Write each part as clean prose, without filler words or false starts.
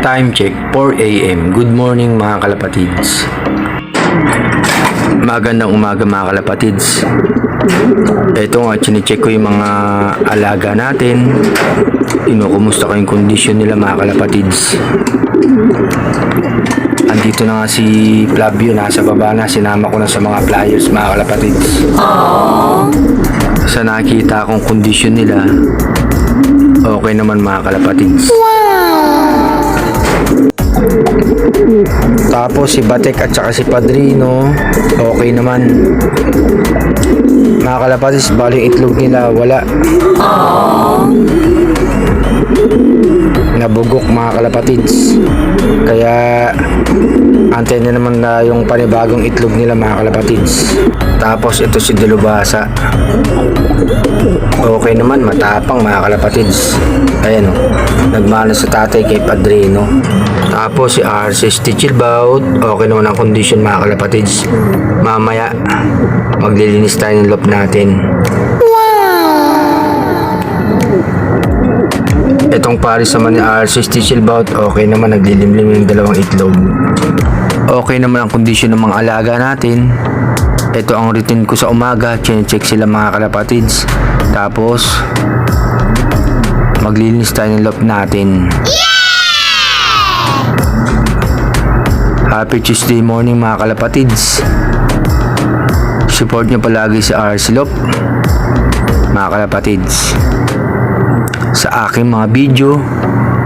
Time check, 4 AM. Good morning mga kalapatids. Magandang umaga mga kalapatids. Ito nga, chinecheck ko yung mga alaga natin. Kumusta ko yung kondisyon nila mga kalapatids. Andito na nga si Flavio, nasa baba na. Sinama ko na sa mga flyers mga kalapatids. Sa nakita akong kondisyon nila, okay naman mga kalapatids. Tapos si Batek at saka si Padrino, okay naman. Mga kalapatids, bali itlog nila wala. Nabugok mga kalapatids. Kaya antay na naman na yung panibagong itlog nila mga kalapatids. Tapos ito si Delubasa. Okay naman, matapang mga kalapatids. Ayan o, nagmana sa tatay kay Padrino. Tapos si RC Stichilbout, okay naman ang kondisyon mga kalapatids. Mamaya maglilinis tayo ng loob natin. Itong pares naman ni RC Stichilbout, okay naman, naglilimlim yung dalawang itlog. Okay naman ang kondisyon ng mga alaga natin. Ito ang routine ko sa umaga, check sila mga kalapatids. Tapos maglilinis tayo ng loob natin. Happy Tuesday morning mga kalapatids. Support nyo palagi sa RC Lop mga kalapatids. Sa aking mga video,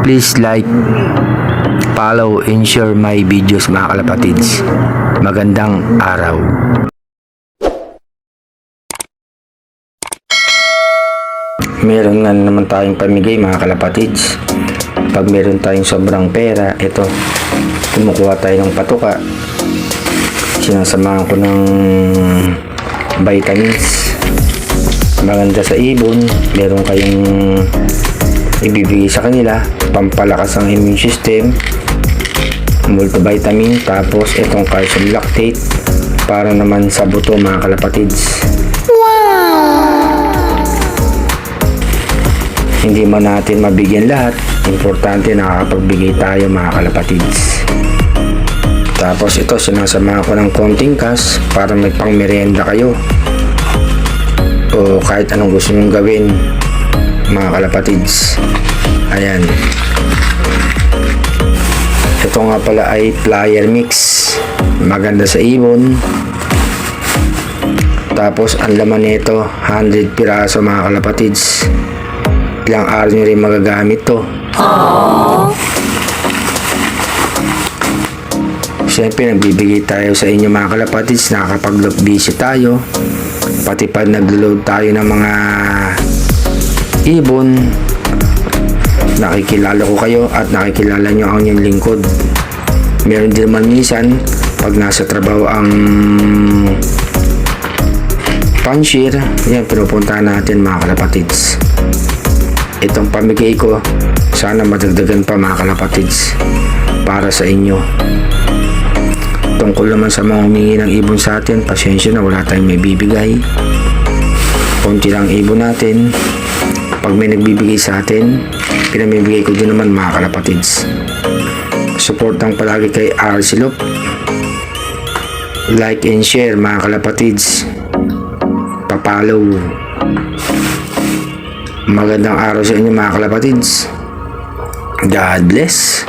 please like, follow, and share my videos mga kalapatids. Magandang araw. Meron nga naman tayong pamigay mga kalapatids. Pag meron tayong sobrang pera, ito, kumukuha tayo ng patuka. Sinasamahan ko ng vitamins. Maganda sa ibon. Meron kayong ibibigay sa kanila, pampalakas ang immune system, multivitamin, tapos itong calcium lactate para naman sa buto mga kalapatids. Hindi man natin mabigyan lahat, importante nakakapagbigay tayo mga kalapatids. Tapos ito, sinasamahan ko ng konting cash para may pang merienda kayo o kahit anong gusto nyong gawin mga kalapatids. Ayan, ito nga pala ay flyer mix, maganda sa ibon. Tapos ang laman nito 100 piraso mga kalapatids. Ilang araw nyo rin magagamit to. Siyempre nagbibigay tayo sa inyo mga kalapatids, nakakapag-loop visit tayo, pati pag naglo-load tayo ng mga ibon, nakikilala ko kayo at nakikilala nyo ang inyong lingkod. Meron din naman minsan pag nasa trabaho ang panshir, yan pinupuntahan natin mga kalapatids. Itong pamigay ko, sana madagdagan pa mga kalapatids para sa inyo. Tungkol naman sa mga humingi ng ibon sa atin, pasensya na, wala tayong may bibigay. Konti lang ibon natin. Pag may nagbibigay sa atin, pinamibigay ko din naman mga kalapatids. Supportang palagi kay RC Lop. Like and share mga kalapatids. Papalaw. Magandang araw sa inyo mga kalapatids. God bless.